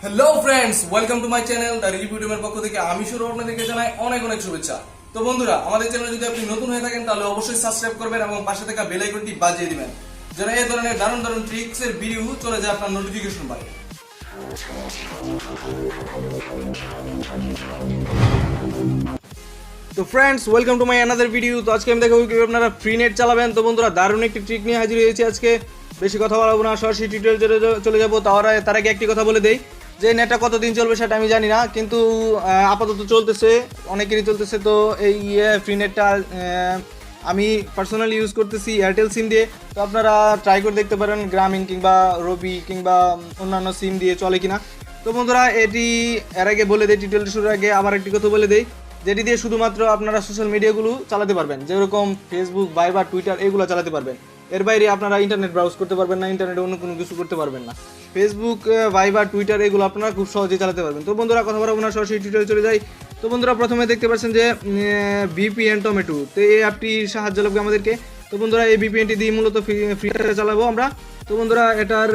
Hello friends, welcome to my channel the review টিমের পক্ষ থেকে আমি শুরু আপনাদেরকে জানাই অনেক অনেক শুভেচ্ছা। তো বন্ধুরা, আমাদের চ্যানেলে যদি আপনি নতুন হয়ে থাকেন তাহলে অবশ্যই সাবস্ক্রাইব করবেন এবং পাশে থাকা বেল আইকনটি বাজিয়ে দিবেন যেন এই ধরনের দারুণ দারুণ ট্রিক্স এর ভিডিও চলে যায় আপনার নোটিফিকেশন পারে। তো friends, welcome to my another video. তো আজকে আমি দেখাবো কিভাবে আপনারা ফ্রি নেট চালাবেন। তো বন্ধুরা, দারুণ একটি ট্রিক নিয়ে হাজির হয়েছি আজকে। বেশি কথা বলবো না, সরাসরি টিউটোরিয়াল চলে যাবো। তার আগে একটি কথা বলে দেই যে নেটটা কতদিন চলবে সেটা আমি জানি না, কিন্তু আপাতত চলতেছে, অনেকেরই চলতেছে। তো এই ফ্রি নেটটা আমি পার্সোনালি ইউজ করতেছি এয়ারটেল সিম দিয়ে। তো আপনারা ট্রাই করে দেখতে পারেন গ্রামীণ কিংবা রবি কিংবা অন্যান্য সিম দিয়ে চলে কিনা। তো বন্ধুরা, এর আগে বলে দেই, টিউটোরিয়াল শুরুর আগে আবার একটি কথা বলে দেই, যেটি দিয়ে শুধুমাত্র আপনারা সোশ্যাল মিডিয়াগুলো চালাতে পারবেন, যেরকম ফেসবুক, ভাইবার, টুইটার এগুলো চালাতে পারবেন। এর বাইরে আপনারা ইন্টারনেট ব্রাউজ করতে পারবেন না, ইন্টারনেটে অন্য কোনো কিছু করতে পারবেন না। ফেসবুক, ভাইবার, টুইটার এগুলো আপনারা খুব সহজেই চালাতে পারবেন। তো বন্ধুরা, কথা বলবো না, সরাসরি টিউটোরিয়াল চলে যাই। তো বন্ধুরা, প্রথমে দেখতে পাচ্ছেন যে VPN টমেটো। তো এই অ্যাপটির সাহায্য লাগবে আমাদেরকে। তো বন্ধুরা, এই VPNটি দিয়ে মূলত ফ্রিটা চালাবো আমরা। তো বন্ধুরা, এটার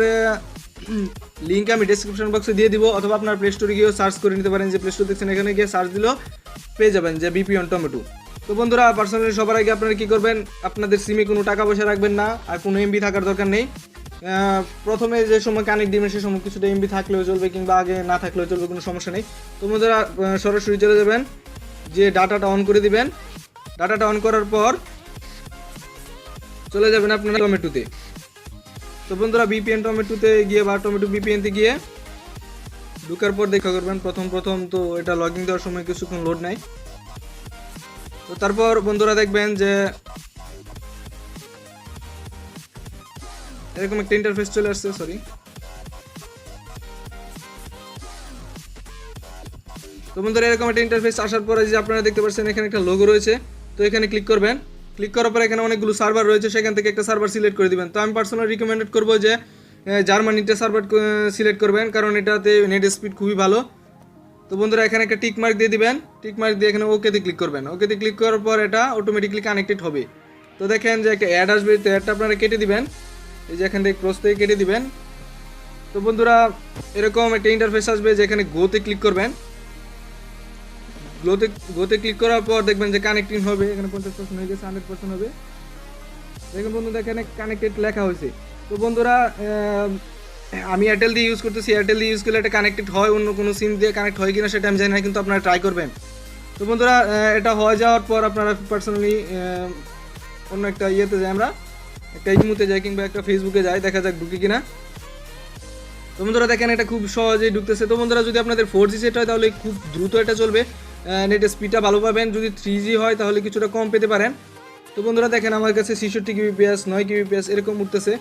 লিঙ্ক আমি ডেসক্রিপশন বক্সে দিয়ে দিব, অথবা আপনার প্লে স্টোরে গিয়েও সার্চ করে নিতে পারেন। যে প্লে স্টোর দেখছেন এখানে গিয়ে সার্চ দিলেও পেয়ে যাবেন যে VPN টমেটো। তো বন্ধুরা, পার্সোনালি সবার আগে আপনারা কী করবেন, আপনাদের সিমে কোনো টাকা পয়সা রাখবেন না, আর কোনো MB থাকার দরকার নেই। প্রথমে যে সময় কানেক্ট দিবেন সে সময় কিছুটা MB থাকলেও চলবে, কিংবা আগে না থাকলেও চলবে, কোনো সমস্যা নেই। তো বন্ধুরা, সরাসরি চলে যাবেন, যে ডাটাটা অন করে দিবেন। ডাটাটা অন করার পর চলে যাবেন আপনারা টমেটোতে। তো বন্ধুরা, VPN টমেটোতে গিয়ে বা টমেটো VPNতে গিয়ে ঢুকার পর দেখা করবেন প্রথম তো এটা লগইন দেওয়ার সময় কিছুক্ষণ লোড নেয়। তো তারপর বন্ধুরা দেখবেন যে এরকম একটা ইন্টারফেস চলে আসছে। তো বন্ধুরা, এরকম একটা ইন্টারফেস আসার পরে যে আপনারা দেখতে পাচ্ছেন এখানে একটা লোগো রয়েছে। তো এখানে ক্লিক করবেন। ক্লিক করার পর এখানে অনেকগুলো সার্ভার রয়েছে, সেখান থেকে একটা সার্ভার সিলেক্ট করে দিবেন। তো আমি পার্সোনালি রিকমেন্ডেড করবো যে জার্মানিটা সার্ভার সিলেক্ট করবেন, কারণ এটাতে নেট স্পিড খুবই ভালো। তো বন্ধুরা, এখানে একটা টিক মার্ক দিয়ে দিবেন। টিক মার্ক দিয়ে এখানে ওকেতে ক্লিক করবেন। ওকেতে ক্লিক করার পর এটা অটোমেটিকলি কানেক্টেড হবে। তো দেখেন যে একটা অ্যাড আসবে, তো অ্যাডটা আপনারা কেটে দিবেন, এই যে এখান থেকে ক্রস থেকে কেটে দিবেন। তো বন্ধুরা, এরকম একটা ইন্টারফেস আসবে, যেখানে গোতে ক্লিক করবেন। গোতে ক্লিক করার পর দেখবেন যে কানেক্টিং হবে, এখানে 50% হয়ে গেছে, 100% হবে। দেখুন বন্ধুরা, এখানে কানেক্টেড লেখা হয়েছে। তো বন্ধুরা, আমি এয়ারটেল দিয়ে ইউজ করতেছি। এয়ারটেল দিয়ে ইউজ করলে এটা কানেক্টেড হয়, অন্য কোনো সিম দিয়ে কানেক্ট হয় কিনা সেটা আমি জানি না, কিন্তু আপনারা ট্রাই করবেন। তো বন্ধুরা, এটা হয়ে যাওয়ার পর আপনারা পার্সোনালি অন্য একটা ইয়েতে যাই, আমরা একটা ইমুতে যাই কিংবা একটা ফেসবুকে যাই, দেখা যাক ঢুকি কিনা। তো বন্ধুরা, দেখেন এটা খুব সহজেই ঢুকতেছে। তো বন্ধুরা, যদি আপনাদের 4G সেট হয় তাহলে খুব দ্রুত এটা চলবে, নেটের স্পিডটা ভালো পাবেন। যদি 3G হয় তাহলে কিছুটা কম পেতে পারেন। তো বন্ধুরা, দেখেন আমার কাছে 66 kbps, 9 kbps এরকম উঠতেছে।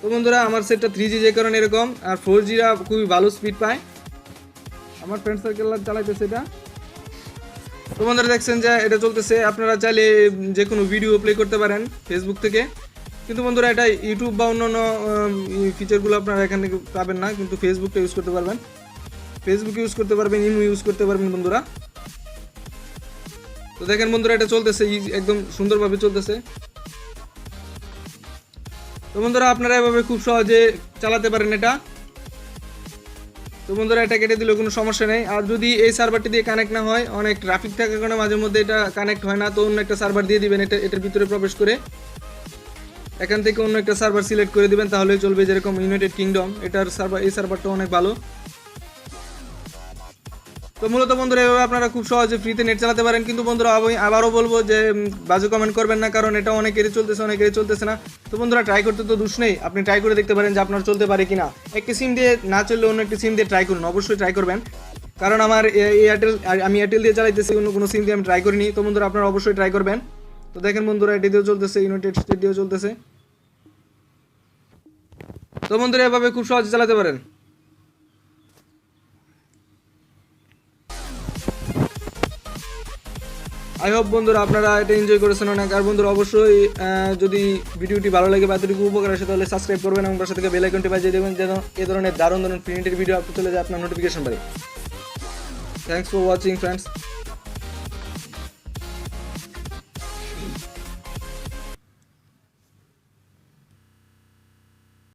তো বন্ধুরা, আমার সেটটা 3G যে কারণে এরকম, আর 4Gরা খুবই ভালো স্পিড পায়। আমার ফ্রেন্ড সার্কেল চালাইতেছে এটা। তো বন্ধুরা, দেখছেন যে এটা চলতেছে। আপনারা চাইলে যে কোনো ভিডিও প্লে করতে পারেন ফেসবুক থেকে, কিন্তু বন্ধুরা এটা ইউটিউব বা অন্যান্য ফিচারগুলো আপনারা এখানে পাবেন না, কিন্তু ফেসবুকটা ইউজ করতে পারবেন। ফেসবুক ইউজ করতে পারবেন, ইমো ইউজ করতে পারবেন বন্ধুরা। তো দেখেন বন্ধুরা, এটা চলতেছে, একদম সুন্দরভাবে চলতেছে। তো বন্ধুরা, আপনারা এভাবে খুব সহজে চালাতে পারেন এটা। তো বন্ধুরা, এটা কেটে দিলেও কোনো সমস্যা নেই। আর যদি এই সার্ভারটি দিয়ে কানেক্ট না হয়, অনেক ট্রাফিক থাকার কারণে মাঝে মধ্যে এটা কানেক্ট হয় না, তো অন্য একটা সার্ভার দিয়ে দিবেন। এটার ভিতরে প্রবেশ করে এখান থেকে অন্য একটা সার্ভার সিলেক্ট করে দিবেন, তাহলেই চলবে। যেরকম ইউনাইটেড কিংডম, এটার সার্ভার, এই সার্ভারটা অনেক ভালো। তো মূলত বন্ধুরা, এভাবে আপনারা খুব সহজে ফ্রিতে নেট চালাতে পারেন। কিন্তু বন্ধুরা, আমি আবারও বলবো যে বাজে কমেন্ট করবেন না, কারণ এটা অনেকেরই চলতেছে না। তো বন্ধুরা, ট্রাই করতে তো দোষ নেই, আপনি ট্রাই করে দেখতে পারেন যে আপনার চলতে পারে কিনা। একটি সিম দিয়ে না চললে অন্য একটি সিম দিয়ে ট্রাই করুন, অবশ্যই ট্রাই করবেন, কারণ আমি এয়ারটেল দিয়ে চালাইতেছি, অন্য কোনো সিম দিয়ে আমি ট্রাই করিনি। তো বন্ধুরা, আপনারা অবশ্যই ট্রাই করবেন। তো দেখেন বন্ধুরা, এটি দিয়েও চলতেছে, ইউনাইটেড স্টেট দিয়েও চলতেছে। তো বন্ধুরা, এভাবে খুব সহজে চালাতে পারেন। আই হোপ বন্ধুরা, আপনারা এটা এনজয় করেছেন অনেক। আর বন্ধুরা, অবশ্যই যদি ভিডিওটি ভালো লাগে বা এতটুকু উপকার আসে তাহলে সাবস্ক্রাইব করবেন এবং পাশে থেকে বেল আইকনটি বাজিয়ে দেবেন, যেন এই ধরনের দারুণ দারুণ প্রিন্টের ভিডিও আপলোড চলে যায় আপনার নোটিফিকেশন পারে। Thanks for watching friends.